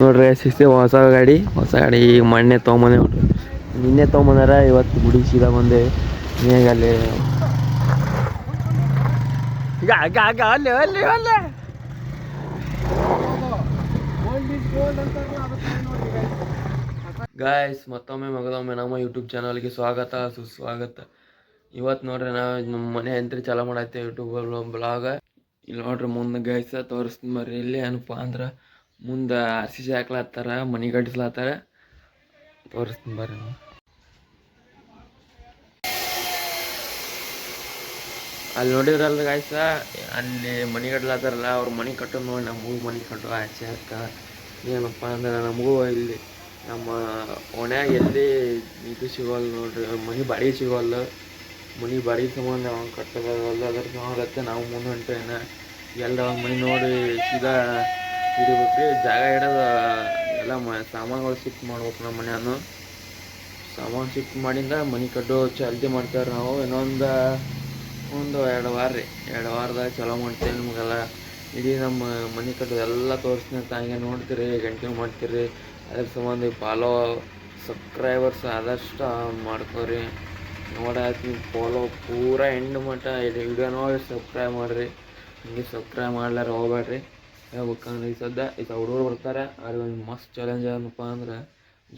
ನೋಡ್ರಿ ಸಿಕ್ಸ್ಟಿ ಹೊಸ ಗಾಡಿ ಈಗ ಮೊನ್ನೆ ತೊಗೊಂಬಂದೆ ನೋಡ್ರಿ. ನಿನ್ನೆ ತೊಗೊಂಬಂದಾರ, ಇವತ್ತು ಗುಡಿ ಸೀದಾ ಬಂದೆ. ಹೇಗ ಅಲ್ಲಿ ಗಾಯ್ಸ್, ಮತ್ತೊಮ್ಮೆ ಮಗದೊಮ್ಮೆ ನಮ್ಮ ಯೂಟ್ಯೂಬ್ ಚಾನಲ್ಗೆ ಸ್ವಾಗತ ಸುಸ್ವಾಗತ. ಇವತ್ತು ನೋಡ್ರಿ ನಾವು ನಮ್ಮ ಮನೆ ಎಂಟ್ರಿ ಚಾಲೂ ಮಾಡತ್ತೇವೆ ಯೂಟ್ಯೂಬ್ ಬ್ಲಾಗ್. ಇಲ್ಲಿ ನೋಡ್ರಿ ಮುಂದೆ ಗೈಸ ತೋರಿಸ್ತೀನಿ ಬರ್ರಿ. ಇಲ್ಲಿ ಏನಪ್ಪ ಅಂದ್ರೆ ಮುಂದೆ RCC ಹಾಕ್ಲತ್ತಾರ, ಮನೆ ಕಟ್ಟಿಸ್ಲತ್ತಾರ. ತೋರಿಸ್ತೀನಿ ಬರ್ರಿ. ಅಲ್ಲಿ ನೋಡಿದ್ರಲ್ಲ ಗಾಯ್ಸ, ಅಲ್ಲಿ ಮನೆ ಕಟ್ಲತ್ತಾರಲ್ಲ, ಅವ್ರು ಮನೆ ಕಟ್ಟೋದು ನೋಡಿ ನಮಗೂ ಮನೆ ಕಟ್ಟೋ ಆಸೆ ಅಕ್ಕ. ಏನಪ್ಪ ಅಂದ್ರೆ ನಮಗೂ ಇಲ್ಲಿ ನಮ್ಮ ಓಣ್ಯಾಗ ಎಲ್ಲಿ ಇದು ಸಿಗೋಲ್ಲ ನೋಡ್ರಿ, ಮನೆ ಬಾಡಿಗೆ ಸಿಗೋಲ್ಲ. ಮನೆ ಬಾಡಿಗೆ ಸಂಬಂಧ ಅವ್ನು ಕಟ್ಟೋದಲ್ಲ, ಅದ್ರ ಸಂಬಂಧತ್ತೆ ನಾವು ಮುಂದೆ ಹೊಂಟೇನ ಎಲ್ಲ ಮನೆ ನೋಡಿ ಸೀದಾ ಹಿಡಿಬೇಕ್ರಿ. ಜಾಗ ಇಡೋದು ಎಲ್ಲ ಸಾಮಾನುಗಳು ಶಿಫ್ಟ್ ಮಾಡ್ಬೇಕು. ನಮ್ಮ ಮನೆಯನ್ನು ಸಾಮಾನು ಶಿಫ್ಟ್ ಮಾಡಿಂದ ಮನೆ ಕಟ್ಟೋ ಚಾಲ್ತಿ ಮಾಡ್ತಾರೆ ನಾವು. ಇನ್ನೊಂದು 2 ವಾರ ರೀ, 2 ವಾರದಾಗ ಚಲೋ ಮಾಡ್ತೀವಿ. ನಿಮಗೆಲ್ಲ ಇಡೀ ನಮ್ಮ ಮನೆ ಕಟ್ಟೋದು ಎಲ್ಲ ತೋರಿಸ್ತೀನಿ ಅಂತ ಹಂಗೆ ನೋಡ್ತೀರಿ, ಕಂಟಿನ್ಯೂ ಮಾಡ್ತೀರಿ. ಅದ್ರ ಸಂಬಂಧ ಫಾಲೋ ಸಬ್ಸ್ಕ್ರೈಬರ್ಸ್ ಆದಷ್ಟು ಮಾಡ್ಕೋರಿ. ನೋಡಾತಿ ಫಾಲೋ ಪೂರಾ ಎಂಡ್ ಮಟ್ಟ ಇದು ವಿಡಿಯೋ ನೋಡಿ ಸಬ್ಸ್ಕ್ರೈಬ್ ಮಾಡಿರಿ. ಹಿಂಗೆ ಸಬ್ಸ್ಕ್ರೈಬ್ ಮಾಡ್ಲಾರ ಹೋಗ್ಬೇಡ್ರಿ. ಹೇಳ್ಬೇಕಂದ್ರೆ ಈ ಹುಡುಗರು ಬರ್ತಾರೆ. ಅವ್ರಿಗೆ ಒಂದು ಮಸ್ತ್ ಚಾಲೆಂಜ್ ಏನಪ್ಪ ಅಂದ್ರೆ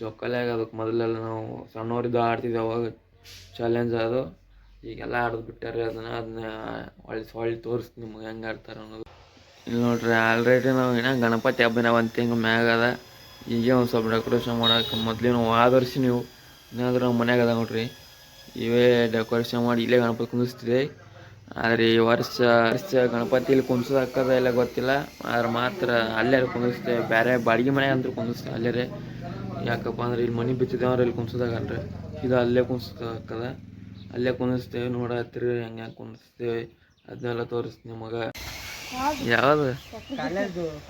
ಜೋಕಾಲಿಯಾಗ. ಅದಕ್ಕೆ ಮೊದಲೆಲ್ಲ ನಾವು ಸಣ್ಣವರಿದ್ದು ಆಡ್ತಿದ್ದೆ, ಅವಾಗ ಚಾಲೆಂಜ್ ಅದು. ಈಗೆಲ್ಲ ಆಡೋದು ಬಿಟ್ಟಾರೆ ಅದನ್ನ ಹೊಳ್ಳಿ ತೋರಿಸ್ತೀನಿ ನಿಮ್ಗೆ ಹೆಂಗೆ ಆಡ್ತಾರೆ ಅನ್ನೋದು. ಇಲ್ಲಿ ನೋಡ್ರಿ, ಆಲ್ರೆಡಿ ನಾವು ಇನ್ನೂ ಗಣಪತಿ ಹಬ್ಬನ 1 ತಿಂಗ್ಳು ಮ್ಯಾಗ ಅದ. ಈಗ ಒಂದು ಸ್ವಲ್ಪ ಡೆಕೋರೇಷನ್ ಮಾಡೋಕೆ ಮೊದಲು ಆದರ್ಶಿ ನೀವು ಏನಾದರೂ ನಮ್ಮ ಮನ್ಯಾಗ ಅದ ನೋಡ್ರಿ, ಇವೇ ಡೆಕೋರೇಷನ್ ಮಾಡಿ ಇಲ್ಲೇ ಗಣಪತಿ ಕುಂದಿಸ್ತಿದೆ. ಆದರೆ ಈ ವರ್ಷ ಗಣಪತಿಲಿ ಕುಂದಿಸೋದಾಕದ ಎಲ್ಲ ಗೊತ್ತಿಲ್ಲ. ಆದ್ರೆ ಮಾತ್ರ ಅಲ್ಲೇ ಕುಂದಿಸ್ತೇವೆ. ಬೇರೆ ಬಾಡಿಗೆ ಮನೆ ಅಂತೂ ಕುಂದಿಸ್ತೇವೆ ಅಲ್ಲೇ. ಯಾಕಪ್ಪ ಅಂದ್ರೆ ಇಲ್ಲಿ ಮನೆ ಬಿತ್ತಿದ್ದೇವ್ರೆ, ಇಲ್ಲಿ ಕುಂದಿಸೋದಾಗಲ್ರಿ. ಇದು ಅಲ್ಲೇ ಕುಂದಿಸೋದಾಕದ, ಅಲ್ಲೇ ಕುಂದಿಸ್ತೇವೆ. ನೋಡತ್ತೀರಿ ಹೆಂಗೆ ಕುಂದಿಸ್ತೇವೆ, ಅದನ್ನೆಲ್ಲ ತೋರಿಸ್ತೀನಿ ನಿಮಗೆ. ಯಾವುದು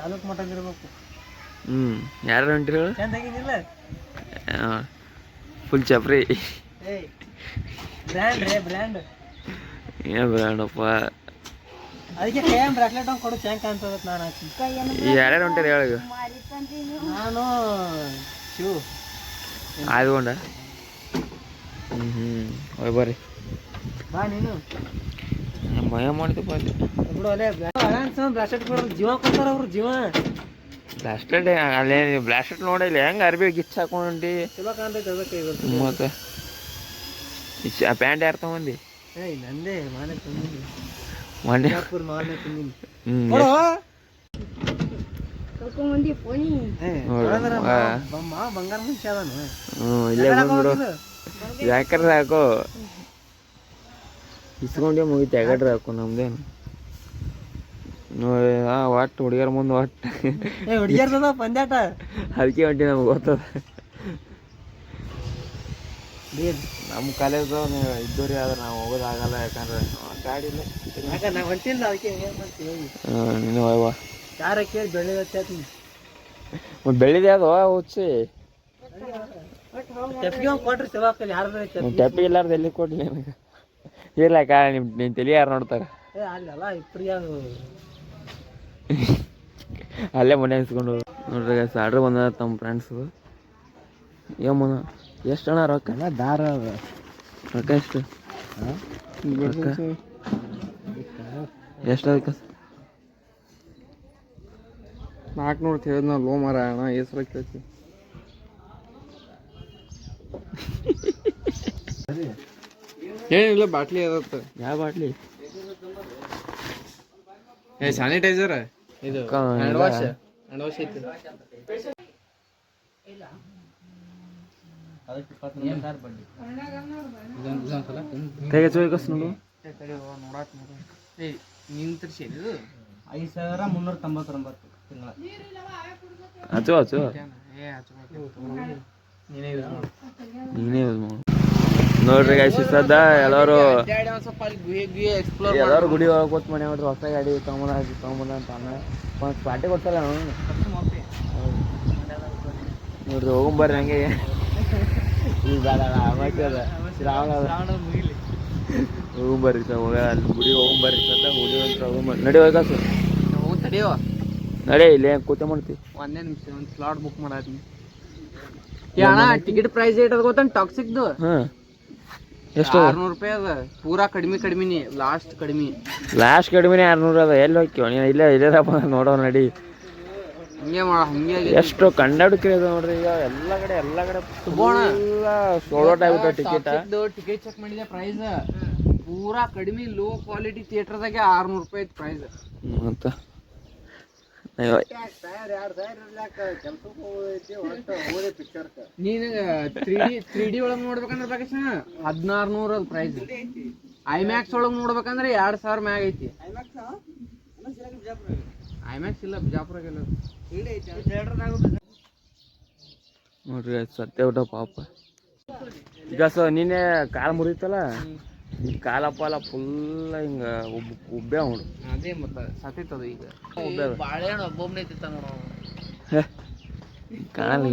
ತಾಲೂಕು ಮಟ್ಟ ಇರ್ಬೇಕು. ಯಾರು ಹೊಂಟಿರಿ? ಫುಲ್ ಚಪ್ರಿ. ಏನು ಬ್ರ್ಯಾಂಡಪ್ಪ? ಅದಕ್ಕೆ ಬ್ರಾಸ್ಲೆಟ್ ಕೊಡು ಚಂಕ ಅಂತ ನಾನು ಯಾರ್ಯಾರು ಹೊಂಟಿರಿ ಹೇಳಿ. ನಾನು ಶಿವ ಆಯ್ದುಕೊಂಡ. ಹೋಯ್ ಬರ್ರಿ. ಬಾ ನೀನು ಭಯ ಮಾಡ್ತೀಪ್ಪ ಅಲ್ಲಿ. ಬ್ರಾಸ್ಲೆಟ್ ಕೊಡೋರು ಜೀವ ಕೊಡ್ತಾರ ಅವ್ರು, ಜೀವ. ಬ್ಲಾಸ್ಟೆಡ್ ಅಲ್ಲೇ ಬ್ಲಾಸ್ಟೆಡ್ ನೋಡಿಲ್ಲ ಹೆಂಗೆ ಅರ್ಬಿ ಗಿಚ್ಚ ಹಾಕೊಂಡಿ ಚಲೋ ಕಾಣ್ತೈತೆ. ಅದಕ್ಕೆ ಮತ್ತೆ ಪ್ಯಾಂಟ್ ಯಾರು ತಗೊಂಡಿ? ನಂದೇ ಮಾನೆ ತಂದಿನಿ, ಮಂಡ್ಯಾಪುರ ಮಾನೆ ತಂದಿನಿ. ಬಂಗಾರ ಮನುಷ್ಯ ಅದಾನು. ಇಲ್ಲೇ ಬಂದ್ಬಿಡು, ಯಾಕಂದ್ರೆ ಹಾಕೋ ಇಸ್ಕೊಂಡೆ ಮುಗಿತು. ಯಾಕಡ್ರೆ ಹಾಕು ನಮ್ದೇನು ನೋಡಿ. ಒಟ್ಟು ಹುಡುಗಿಯರ ಮುಂದೆ ಒಟ್ಟು ಹುಡುಗಿಯರ್ದ ಪಂದ್ಯಾಟ. ಅದಕ್ಕೆ ಹೊಂಟಿ ನಮ್ಗೆ ಗೊತ್ತದ. ನಮ್ಮ ಕಾಲೇಜ್ ಇದ್ದವ್ರಿ, ಆದ್ರೆ ನಾವು ಹೋಗೋದಾಗಲ್ಲ. ಯಾಕಂದ್ರೆ ಗಾಡಿ ಇಲ್ಲ, ನಾವು ಹೊಂಟಿಲ್ಲ. ಅದಕ್ಕೆ ನೀನು ಹೋಯ್ವಾ ಯಾರ ಕೇಳಿ ಬೆಳ್ಳಿದತ್ತೀನಿ. ಮತ್ತು ಬೆಳ್ಳಿದೆ ಅದು ಹುಚ್ಚಿ ತೆಪ್ಪಿಗೆ ಕೊಟ್ರಿ ಸಿವಾಕಲ್ಲಿ. ಯಾರು ತೆಪ್ಪಿಗೆ ಇಲ್ಲಾರ್ದು ಎಲ್ಲಿ ಕೊಡ್ಲಿ ನನಗೆ? ಇರ್ಲಾಕ ನಿನ್ನ ತಲೆ ಯಾರು ನೋಡ್ತಾರೆ? ಅಲ್ಲಲ್ಲ ಇಬ್ಬರಿಗೆ ಅಲ್ಲೇ ಮನೆ ಅನ್ಸ್ಕೊಂಡು ನೋಡ್ರಿ. ಆರ್ಡ್ರ್ ಬಂದ ತಮ್ಮ ಫ್ರೆಂಡ್ಸು. ಏಮನ ಎಷ್ಟು ಅಣ್ಣ ರೊಕ್ಕ? ದಾರ ರೊಕ್ಕ ಎಷ್ಟು? ಎಷ್ಟು ಅದಕ್ಕೆ? 400 ಹೇಳಿದ್ ನಾವು. ಲೋ ಮಾರ ಅಣ್ಣ ಹೆಸ್ರು ಕೇಳ್ತೀವಿ. ಏನಿಲ್ಲ, ಬಾಟ್ಲಿ ಅದತ್ತ. ಯಾವ ಬಾಟ್ಲಿ? ಸ್ಯಾನಿಟೈಸರ್ ಇದು, ಹ್ಯಾಂಡ್ ವಾಶ್ ಐತಿ. ನಿಂತಿರ್ಸಿದ್ದು 5399 ತಿಂಗಳ. ಹಚ್ಚು ನೀನೇ ಯೂಸ್ ಮಾಡು. ನೋಡ್ರಿ ಗಾಯ್ಸ್, ಸದ್ದ ಎಲ್ಲರೂ ಗುಡಿ ಒಳಗೆ ಕೂತ್ ಮನೆ ನೋಡ್ರಿ. ಹೊಸ ಗಾಡಿ ತೊಗೊಂಬಂದ ಅಂತ ಒಂದು ಪಾರ್ಟಿ ಕೊಡ್ತಲ್ಲ ನಾವು. ನೋಡ್ರಿ ಹೋಗಂಬರ್ರಿ ಹಂಗೆ. ಈಗ ಬೇಡ ಅದ ಶ್ರಾವಣ ಹೋಗಂಬರ್ರಿ ಸರ್. ಅಲ್ಲಿ ಗುಡಿ ಹೋಗಂಬರ್ರಿ ಸದ್ದ. ಗುಡಿ ಹೋಗ್ಬರ್ರಿ ನಡಿ ಹೋಗ ತಡಿಯೋ. ನಡೆ ಇಲ್ಲಿ ಕೂತೆ ಮಾಡ್ತಿ. ಒಂದೇ ನಿಮಿಷ ಒಂದು ಸ್ಲಾಟ್ ಬುಕ್ ಮಾಡತ್ತೀನಿ. ಅಣ್ಣ ಟಿಕೆಟ್ ಪ್ರೈಸ್ ಏಟ್ ಅದ ಗೊತ್ತ ಟಾಕ್ಸಿಕ್ದು? ಹಾಂ ಎಷ್ಟು? 600 ರೂಪಾಯಿ ಅದ. ಪೂರಾ ಕಡಿಮೆ ಲಾಸ್ಟ್ ಕಡಿಮೆ 600 ಅದ. ಎಲ್ಲಿ ಹೋಗ್ತೀವ ನೀನು? ಇಲ್ಲೇ ನೋಡೋ ನಡಿ. ಹಂಗೆ ಎಷ್ಟು ಕಂಡಾಡ್ಕ್ರಿ ಅದ ನೋಡ್ರಿ. ಈಗ ಎಲ್ಲ ಕಡೆ ಸೋಲೋಟ್ ಆಗ್ಬಿಟ್ಟು ಟಿಕೆಟ್ ಚೆಕ್ ಮಾಡಿದೆ. ಪ್ರೈಸ್ ಪೂರಾ ಕಡಿಮೆ ಲೋ ಕ್ವಾಲಿಟಿ ಥಿಯೇಟರ್ದಾಗೆ 600 ರೂಪಾಯಿ ಐತಿ ಪ್ರೈಸ್. ಮತ್ತು ನೀನು 3D ಒಳಗೆ ನೋಡ್ಬೇಕಂದ್ರೆ ಬೇಕೇಶನ 1600 ಅದ ಪ್ರೈಸ್. ಐಮ್ಯಾಕ್ಸ್ ಒಳಗೆ ನೋಡ್ಬೇಕಂದ್ರೆ 2000 ಮ್ಯಾಗ ಐತಿ. ಐಮ್ಯಾಕ್ಸ್ ಇಲ್ಲ ಬಿಜಾಪುರಾಗೆಲ್ಲ ನೋಡ್ರಿ. ಸತ್ಯ ಊಟ ಪಾಪ. ಈಗ ನಿನ್ನೆ ಕಾಲು ಮುರಿತಲ್ಲ, ಈ ಕಾಲಪ್ಪಾಲ ಫುಲ್ ಹಿಂಗ ಉಬ್ಬೆ ನೋಡು. ಅದೇ ಮತ್ತೆ ಸತ್ತಿತ್ತದು. ಈಗ ಬಾಳೆಹಣ್ಣು ಒಬ್ಬೊಬ್ಬನೇ ತಿಂತ ನೋಡು. ಕಾಣಲ್ಲ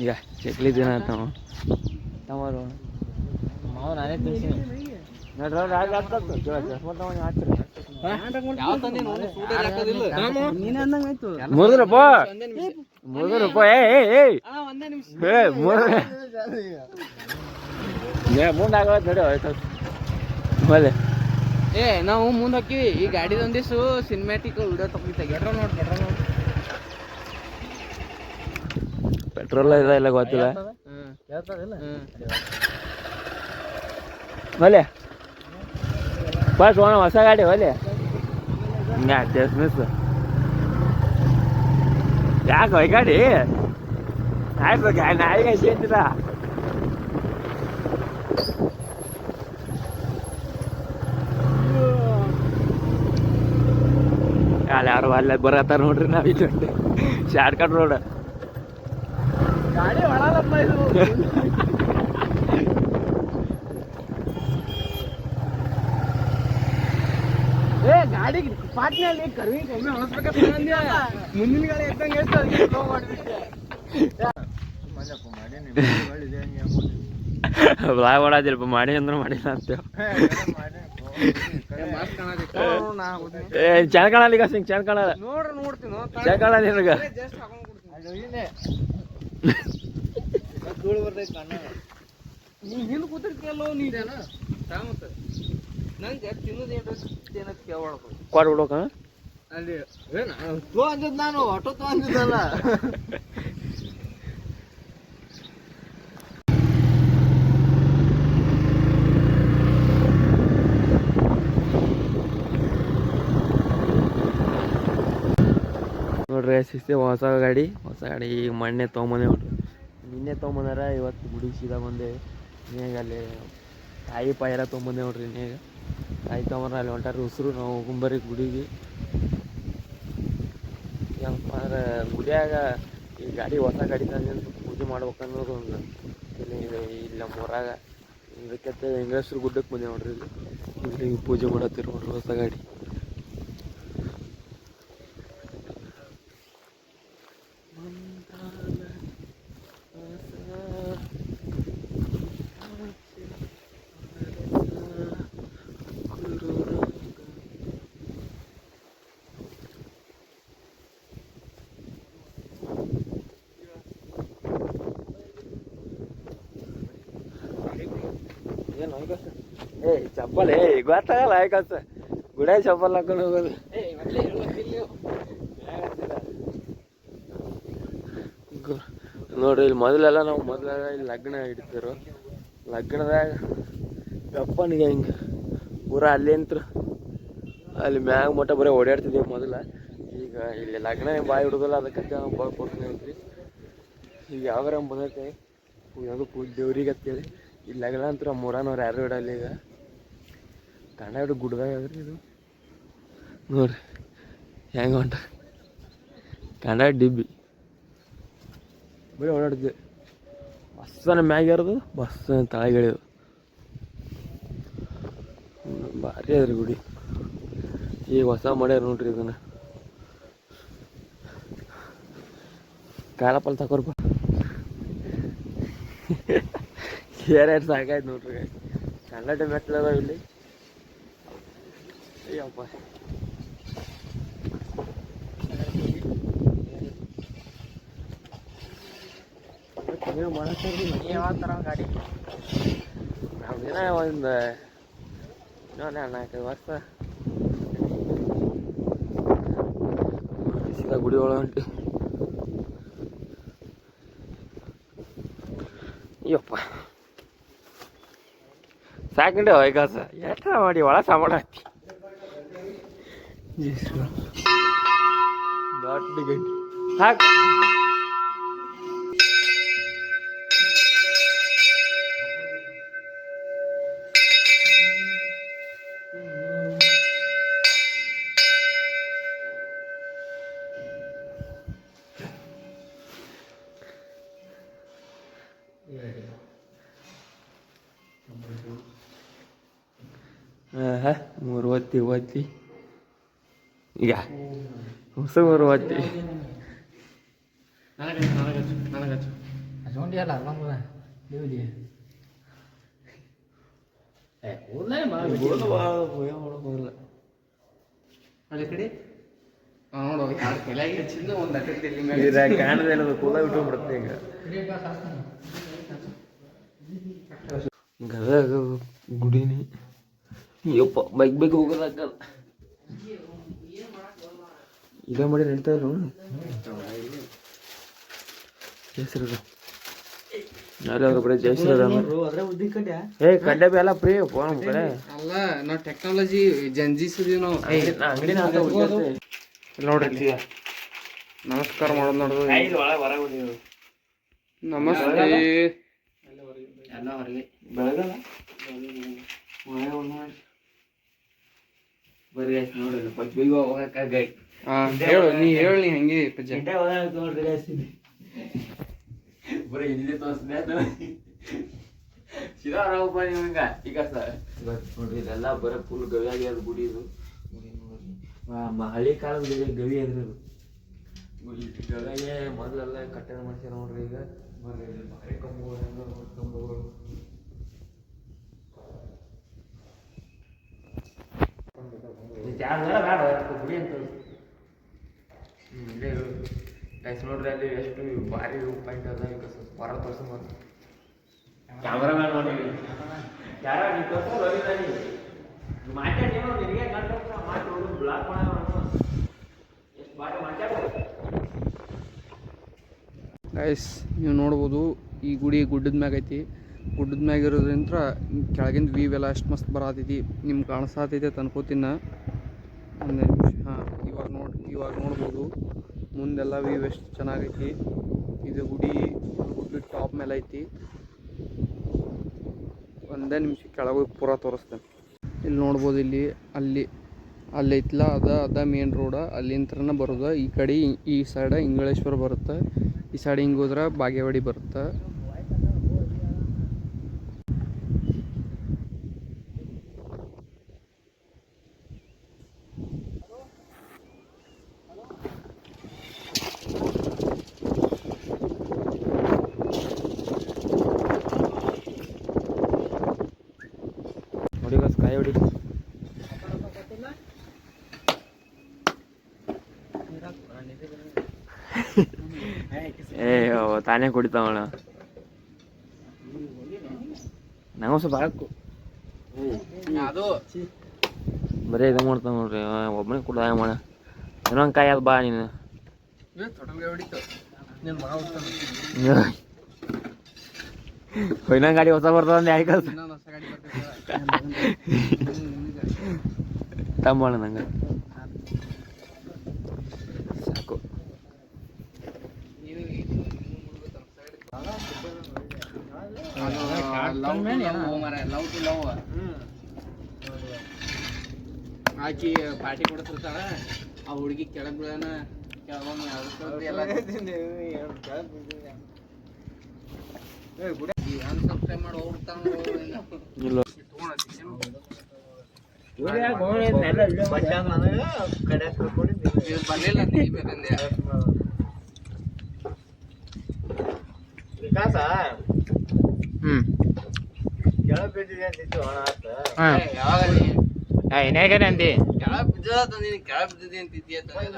ಈಗ ಚಕ್ಲಿ ದಿನ ತಮಾರು ಮಾವು ನಾನೇ ತಿಳಿಸಿ ಮುರಿದ್ರಪ್ಪ ಮುಂದಾಗತ್ ನೋಡಿ ಆಯ್ತು. ಆಮೇಲೆ ನಾವು ಮುಂದೆ ಹಾಕಿವಿ. ಈ ಗಾಡಿದ ಒಂದಿವ್ಸು ಸಿನಿಮ್ಯಾಟಿಕ್ ವಿಡಿಯೋ ತಗೊಂಡಿದ್ದೆ. ಪೆಟ್ರೋಲ್ ಇಲ್ಲ ಗೊತ್ತಿಲ್ಲ. ಒಲೆ ಬಸ್ ಹೊಸ ಗಾಡಿ ಒಲೆ ಮಿಸ್ ಯಾಕೆ ಈ ಗಾಡಿ ಆಯ್ತು ನಾಯಿಗೆ ಸೇರ್ತಿಲ್ಲ. ಅಲ್ಲಿ ಯಾರು ಅಲ್ಲ ಬರತ್ತಾರ ನೋಡ್ರಿ. ನಾವು ಇಲ್ಲಿ ಶಾರ್ಟ್ ಕಟ್ ರೋಡ್. ಗಾಡಿ ಹೊಡಲ್ಲಪ್ಪ ಇದು. ಗಾಡಿ ಪಾಟ್ನಲ್ಲಿ ಕರ್ವಿ ಒಮ್ಮೆ ಹೊಳಸ್ಬೇಕಂತ ಮುಂದಿನ ಗಾಡಿ ಎತ್ತಂಗೆ ಎಷ್ಟು ಅದಕ್ಕೆ ಸ್ಲೋ ಮಾಡಿಬಿಟ್ಟೆ. ಬ್ಲಾಗ್ ಮಾಡೋದಿಲ್ಪ ಮಾಡಿ ಅಂದ್ರೆ ಮಾಡಿಲ್ಲ ಅಂತೇವ್. ಚೆನ್ನ ಕಾಣಲ್ಲ ಈಗ ಸಿಂಗ್ ಚೆನ್ನ ಕಾಣಲ್ಲ ನೋಡ್ತೀನಿ ಚೆನ್ನ ಕಾಣಲ್ಲ ನಿನಗ. ನೀನ್ ಹಿಂದ್ ಕೂತಿರ್ತೀಯಲ್ಲೋ ನೀನೇನ ಮತ್ತ ನಂಗೆ ತಿನ್ನೋದು ಏನಂತ ಕೇಳ್ಬಾರ್ದು. ಕೊಡ್ಬಿಡೋಕ ಅಲ್ಲಿ ತೋ ಅಂದಿದ್ ನಾನು ಆಟೋ ತೋ ಅಂದಿದ್ದಲ್ಲ. ನೋಡ್ರಿ ಸಿಸ್ತಿ ಹೊಸ ಗಾಡಿ ಈಗ ಮೊನ್ನೆ ತೊಗೊಂಬಂದೆ ನೋಡ್ರಿ. ನಿನ್ನೆ ತೊಗೊಂಬಂದಾರ, ಇವತ್ತು ಗುಡಿ ಸೀದಾ ಬಂದೆ. ಇನ್ನೇಗ ಅಲ್ಲಿ ಕಾಯಿ ಪಾಯೆಲ್ಲ ತೊಗೊಂಬಂದೆ ನೋಡ್ರಿ. ಇನ್ನೇಗ ಕಾಯಿ ತೊಗೊಂಬರ ಅಲ್ಲಿ ಹೊಂಟಾರ ಉಸಿರು. ನಾವು ಹೋಗುಂಬರಿ ಗುಡಿಗೆ. ಏನಪ್ಪ ಅಂದ್ರೆ ಗುಡಿಯಾಗ ಈ ಗಾಡಿ ಹೊಸ ಗಾಡಿ ತಂದು ಪೂಜೆ ಮಾಡ್ಬೇಕನ್ನೋದು ಒಂದು ಇಲ್ಲಿ ನಮ್ಮ ಊರಾಗ. ಇದಕ್ಕೆ ಹೆಂಗಸ್ರು ಗುಡ್ಡಕ್ಕೆ ಬಂದೆ ನೋಡ್ರಿ. ಇಲ್ಲಿ ಪೂಜೆ ಮಾಡತ್ತೀರಿ ನೋಡ್ರಿ ಹೊಸ ಗಾಡಿ. ಚಪ್ಪಲ್ ಗೊತ್ತಾಗಲ್ಲ ಯಾಕಂತ ಗುಡಿಯಾಗ ಚಪ್ಪಲ್ ಹಾಕೊಂಡು ಹೋಗೋದು. ನೋಡ್ರಿ ಇಲ್ಲಿ ಮೊದಲೆಲ್ಲ ನಾವು ಇಲ್ಲಿ ಲಗ್ನ ಹಿಡಿತಿರು. ಲಗ್ನದಾಗ ಗಪ್ಪನಿಗೆ ಹಿಂಗೆ ಪೂರ ಅಲ್ಲಿ ಅಂತ ಅಲ್ಲಿ ಮ್ಯಾಗ ಮಟ್ಟ ಬರೀ ಓಡಾಡ್ತಿದ್ದೀವಿ ಮೊದಲ. ಈಗ ಇಲ್ಲಿ ಲಗ್ನ ಬಾಯಿ ಹಿಡಿದಲ್ಲ, ಅದಕ್ಕೆ ನಾವು ಬಾಯ್ ಕೊಡ್ತೀನಿ ಅಂತ್ರಿ. ಈಗ ಯಾವಾಗಾರ ಬಂದೈತೆ ಯಾವುದು ಪೂಜೆ ದೇವ್ರಿಗೆ ಅಂತೇಳಿ ಇಲ್ಲಿ ಲಗ್ನ ಅಂತ ಮೂರನವ್ರು ಯಾರು ಇಡಲ್ಲ. ಈಗ ಗಂಡ ಹಿಡು ಗುಡ್ದಾಗ ಅದ್ರಿ ಇದು ನೋಡ್ರಿ ಹೆಂಗೆ ಹೊಂಟ ಗಂಡ ಡಿಬ್ಬಿ. ಬರೀ ಓಡಾಡ್ತಿದ್ದೆ. ಬಸ್ಸನ ಮ್ಯಾಗಿರೋದು ಬಸ್ ತಳಗಿಳಿಯೋದು. ಭಾರಿ ಅದ್ರಿ ಗುಡಿ. ಈಗ ಹೊಸ ಮಾಡ್ಯಾರ ನೋಡ್ರಿ ಇದನ್ನ. ಕಾಲಪಲ್ ತಕೋರ್ಪ ಏರ್ಯಾರು ಸಾಕಾಯ್ತು ನೋಡ್ರಿ. ಕನ್ನಡ ಮೆಟ್ಲು ಅದಾವ ಇಲ್ಲಿ. ಅಯ್ಯಪ್ಪ ಗಾಡಿ ನಮ್ದಿನ ಒಂದು ಇನ್ನೊಂದು 4-5 ವರ್ಷ ಸೀದಾ ಗುಡಿ ಒಳಗೆ ಹೊಂಟಿ. ಅಯ್ಯಪ್ಪ ಸಾಕಂಡೆ ವೈಕಾಸ ಎಷ್ಟ ಮಾಡಿ ಒಳ ಸಾಮಾನು ಹಾಕಿ ದೊಡ್ಡ ಗಂಟಿ ಹಾಕ್. ಮೂರು ಒತ್ತಿ ಈಗ ಹೊಸ ಮೂರು ಒತ್ತಿ ಕಾಣದೇನದು ಕೂಲ ಬಿಟ್ಟುಬಿಡುತ್ತೆ ಈಗ. ಗದಗ ಗುಡಿನಿ ಯಪ್ಪ ಬೈಕ್ ಹೋಗೋದಾಗಲ್ಲ. ಈಗ ಮಾಡಿ ನಡೀತಾ ಇಲ್ಲ ಜಯಶ್ರೀ ಯಾರು ಬರೀ ಜಯಶ್ರೀ ಕಡ್ಡೆ ಬಿ ಎಲ್ಲ ಫ್ರೀ ಫೋನ್ ಕಡೆ ಅಲ್ಲ. ನಾವು ಟೆಕ್ನಾಲಜಿ ಜಂಜಿಸಿದೀವಿ ನಾವು. ಅಂಗಡಿ ನೋಡ್ರಿ ನಮಸ್ಕಾರ ಮಾಡೋದು ನೋಡೋದು. ನಮಸ್ತೆ ಬೆಳಗಲ್ಲ ಬರೀ ನೋಡ್ರಿ ಪಜ್ಜಿಗೆ ಹೋಗಕ್ಕಾಗ ಹೇಳು ನೀ ಹೇಳಿ ಹಂಗೆ ಪಜ್ಜ ನೋಡ್ರಿ ಬರೀ ಇಲ್ಲಿ ತೋರಿಸ್ದೆ ಶಿರಾರಪ್ಪ ನಿಮ್ಗ ಈಗ ನೋಡ್ರಿ ಇದೆಲ್ಲ ಬರೀ ಫುಲ್ ಗವಿ ಆಗ್ಯದ ಗುಡಿ. ಇದು ಹಳಿ ಕಾಲದ ಗವಿ ಅದ್ರಿ ಇದು. ಗವಿಗೆ ಮೊದಲೆಲ್ಲ ಕಟ್ಟಡ ಮಾಡ್ಸ್ಯಾರ ನೋಡ್ರಿ. ಈಗ ಭಾರಿ ಕಂಬಗಳು ಗುಡಿ ಅಂತ ನೋಡ್ರಿ. ಅಲ್ಲಿ ಎಷ್ಟು ಭಾರಿ ಪಾಯಿಂಟ್ ಅದ. ಈಗ ಸ್ವಲ್ಪ ಹೊರ ತೋರ್ಸ ಕ್ಯಾಮ್ರಾಮ್ಯಾನ್ ನೋಡಿ ಯಾರ ಮಾತಾಡಿ ನಿನಗೆ ಮಾತು ಬ್ಲಾಕ್ ಮಾಡ ಎಷ್ಟು ಭಾರಿ ಮಾತಾಡ್ಬೋದು. ಗೈಸ್ ನೀವು ನೋಡ್ಬೋದು ಈ ಗುಡಿ ಗುಡ್ಡದ ಮ್ಯಾಗ ಐತಿ. ಗುಡ್ಡದ ಮ್ಯಾಗ ಇರೋದ್ರಿಂದ ಕೆಳಗಿಂದ ವೀವ್ ಎಲ್ಲ ಎಷ್ಟು ಮಸ್ತ್ ಬರತೈತಿ. ನಿಮ್ಗೆ ಕಾಣಿಸ್ತೈತೆ ಅನ್ಕೋತಿನ. ಒಂದು ನಿಮಿಷ. ಹಾಂ ಇವಾಗ ನೋಡ್ಬೋದು ಮುಂದೆಲ್ಲ ವೀವ್ ಎಷ್ಟು ಚೆನ್ನಾಗೈತಿ. ಇದು ಗುಡಿ ಗುಡ್ಡ ಟಾಪ್ ಮೇಲೆ ಐತಿ. ಒಂದೇ ನಿಮಿಷ ಕೆಳಗೆ ಪೂರ ತೋರಿಸ್ತೇನೆ. ಇಲ್ಲಿ ನೋಡ್ಬೋದು ಇಲ್ಲಿ ಅಲ್ಲಿ ಐತಿಲ್ಲ ಅದ ಮೇನ್ ರೋಡ. ಅಲ್ಲಿಂತ್ರನ ಬರೋದು. ಈ ಕಡೆ ಈ ಸೈಡ ಇಂಗಳೇಶ್ವರ ಬರುತ್ತೆ. ಈ ಸೈಡ್ ಹಿಂಗೆ ಹೋದ್ರೆ ಬಾಗೇವಾಡಿ ಬರುತ್ತೆ. ನೋಡಿ ಕಾಯಿ ಹೊಡಿ. ತಾನೇ ಕುಡಿತಾವಣ. ನಂಗೆ ಸ್ವಲ್ಪ ಹಾಕು. ಬರೀ ಇದು ಮಾಡ್ತಾವ ನೋಡ್ರಿ. ಒಬ್ಬನೇ ಕುಡ್ದ ಮಾಡ ಇನ್ನೊಂದು ಕಾಯಿ ಅದು ಬಾ ನೀನು. ಇನ್ನೊಂದು ಗಾಡಿ ಹೊಸ ಬರ್ತದ ಅಂದೆ ಆಯ್ತು ತಮ್ಮಣ್ಣ ನಂಗೆ ಸಾಕು. ಆಕಿ ಪಾರ್ಟಿ ಕೊಡ್ತಿರ್ತಾಳ. ಆ ಹುಡುಗಿ ಕೆಳಗ್ ಬೀಳನ ಇಲ್ಲ ವಿಕಾಸ ಹ್ಮ್ ಕೆಳ ಬಿದ್ದಿದೆ ಅಂತಿತ್ತು ಹಣ ಆತ ಏನಾಗ್ಯಾರ ಅಂದಿ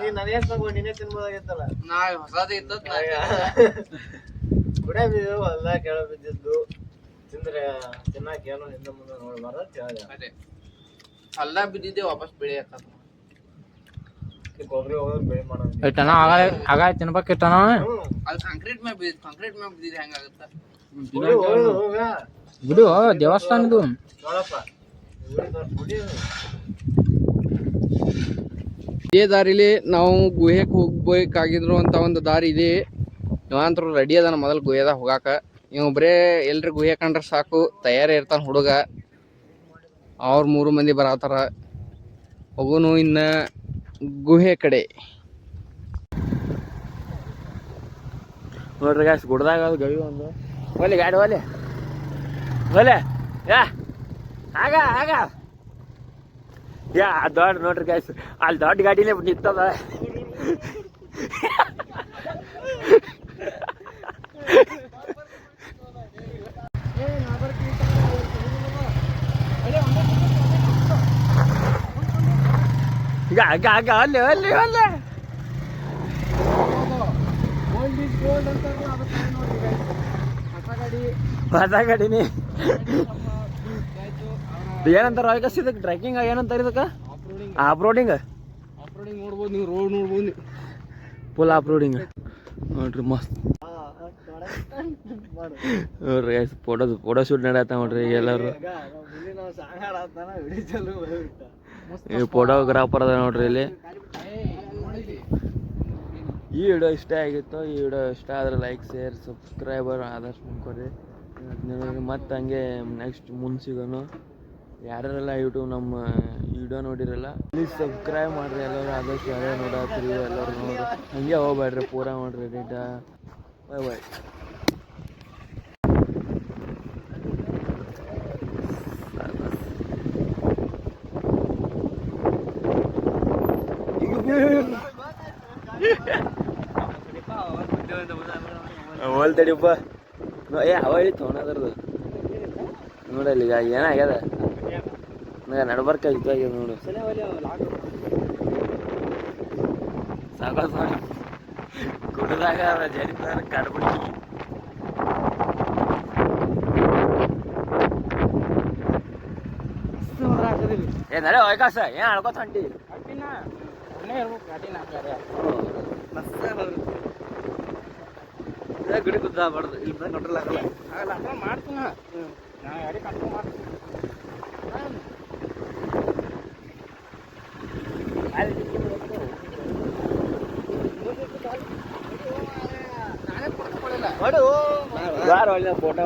ನೀನ್ ನನಗೇನ್ ತಗೊಂಡು ನೀನೇ ತಿನ್ಬೋದಾಗಿತ್ತಲ್ಲ ಗುಡೆ ಬಿದ್ದು ಹೊಲ ಕೆಳ ಬಿದ್ದಿದ್ದು ತಿಂದ್ರೆ ತಿನ್ನಕ್ ಏನು ಹಿಂದೆ ಮುಂದೆ ನೋಡ್ಬಾರ್ದು ಅದೇ ಅಲ್ಲ ಬಿದ್ದಿದ್ದೆ ವಾಪಸ್ ಬೆಳೆಯಕ್ಕ ಕೊಬ್ಬರಿ ಹೋಗೋದು ಬೆಳೆ ಮಾಡೋದು ಆಗ ತಿನ್ಬೇಕಿಟ್ಟನ ಅದು ಕಾಂಕ್ರೀಟ್ ಮ್ಯಾಗ ಬಿದ್ದಿದೆ ಹೆಂಗಾಗತ್ತ ಬಿಡು ದೇವಸ್ಥಾನದು ನೋಡಪ್ಪ ಇದೇ ದಾರಿಲಿ ನಾವು ಗುಹೆಗೆ ಹೋಗ್ಬೇಕಾಗಿದ್ರು ಅಂತ ಒಂದು ದಾರಿ ಇದೆ. ಇವಂತರು ರೆಡಿ ಅದಾನ ಮೊದಲು ಗುಹೆದಾಗ ಹೋಗಾಕ. ಇವ್ ಬರೇ ಎಲ್ರಿ ಗುಹೆ ಕಂಡ್ರೆ ಸಾಕು ತಯಾರೇ ಇರ್ತಾನ ಹುಡುಗ. ಅವ್ರ 3 ಮಂದಿ ಬರತಾರ. ಹೋಗೋನು ಇನ್ನ ಗುಹೆ ಕಡೆ. ನೋಡ್ರಿ ಗಾಯ್ಸ್ ಗುಡ್ದಾಗ ಅದು ಗವಿ ಒಂದು ಒಲೆ ಗಾಡಿ ಒಲೆ ಯಾ ಆಗ ಯಾ ದೊಡ್ಡ ನೋಡ್ರಿ ಗಾಯ್ಸ್ ಅಲ್ಲಿ ದೊಡ್ಡ ಗಾಡಿನೇ ನಿಂತದ. ಆಗ ಅಲ್ಲೇ ಹೊಸ ಗಾಡಿನಿ ಏನಂತಾರ ಇದಕ್ಕೆ ಟ್ರೆಕ್ಕಿಂಗ್ ಏನಂತಾರ ಇದಕ್ಕೆ ಆಫ್ ರೋಡಿಂಗ್ ನೋಡ್ಬೋದು ನೀವು, ರೋಡ್ ನೋಡ್ಬೋದು ನೀವು, ಫುಲ್ ಆಫ್ ರೋಡಿಂಗ್ ನೋಡ್ರಿ ಮಸ್ತ್ ನೋಡ್ರಿ ಫೋಟೋ ಶೂಟ್ ನಡೆಯತ್ತ ನೋಡ್ರಿ ಎಲ್ಲರೂ. ಫೋಟೋಗ್ರಾಫರ್ ಅದ ನೋಡ್ರಿ ಇಲ್ಲಿ. ಈ ವಿಡಿಯೋ ಇಷ್ಟ ಆಗಿತ್ತು. ಈ ವಿಡಿಯೋ ಇಷ್ಟ ಆದರೆ ಲೈಕ್ ಶೇರ್ ಸಬ್ಸ್ಕ್ರೈಬರ್ ಆದಷ್ಟು ಮಾಡ್ಕೊಡ್ರಿ. ಮತ್ತು ಹಂಗೆ ನೆಕ್ಸ್ಟ್ ಮುಂದೆ ಸಿಗೋನು. ಯಾರೆಲ್ಲ ಯೂಟ್ಯೂಬ್ ನಮ್ಮ ವಿಡಿಯೋ ನೋಡಿರಲ್ಲ ಪ್ಲೀಸ್ ಸಬ್ಸ್ಕ್ರೈಬ್ ಮಾಡಿರಿ. ಎಲ್ಲರೂ ಆದಷ್ಟು ಯಾರೇ ನೋಡತ್ತೀರಿ ಎಲ್ಲರೂ ನೋಡ್ರಿ. ಹಂಗೆ ಹೋಗ್ಬೇಡ್ರಿ, ಪೂರ ನೋಡ್ರಿ ಡೇಟ. ಬಾಯ್. ಹೋಲ್ ತಡಿಯಪ್ಪ. ಅವ ಹೇಳಿತ್ತು ಅದ್ರದ್ದು ನೋಡಲ್ಲಿ ಈಗ ಏನಾಗ್ಯದ ನಡ್ಬರ್ಕ ಇದಾಗ್ಯದ ನೋಡು. ಸಾಕಾಸ್ ನೋಡಿ ಗುಡ್ಡದಾಗ ಜರಿತಾರ ಕಾಡ್ಬಿಡಿ. ನಡೆ ವೈಕಾಸ ಏನ್ ಆಡ್ಕೋತ ಹೊಂಟಿ ಗುಡಿ ಗುದ್ದ ಬಾರ್ದು ಇಲ್ಲಿ ಕಂಟ್ರೋಲ್ ಆಗಲ್ಲ ಮಾಡ್ತೀನ ಒಳ್ಳೆ ಫೋಟೋ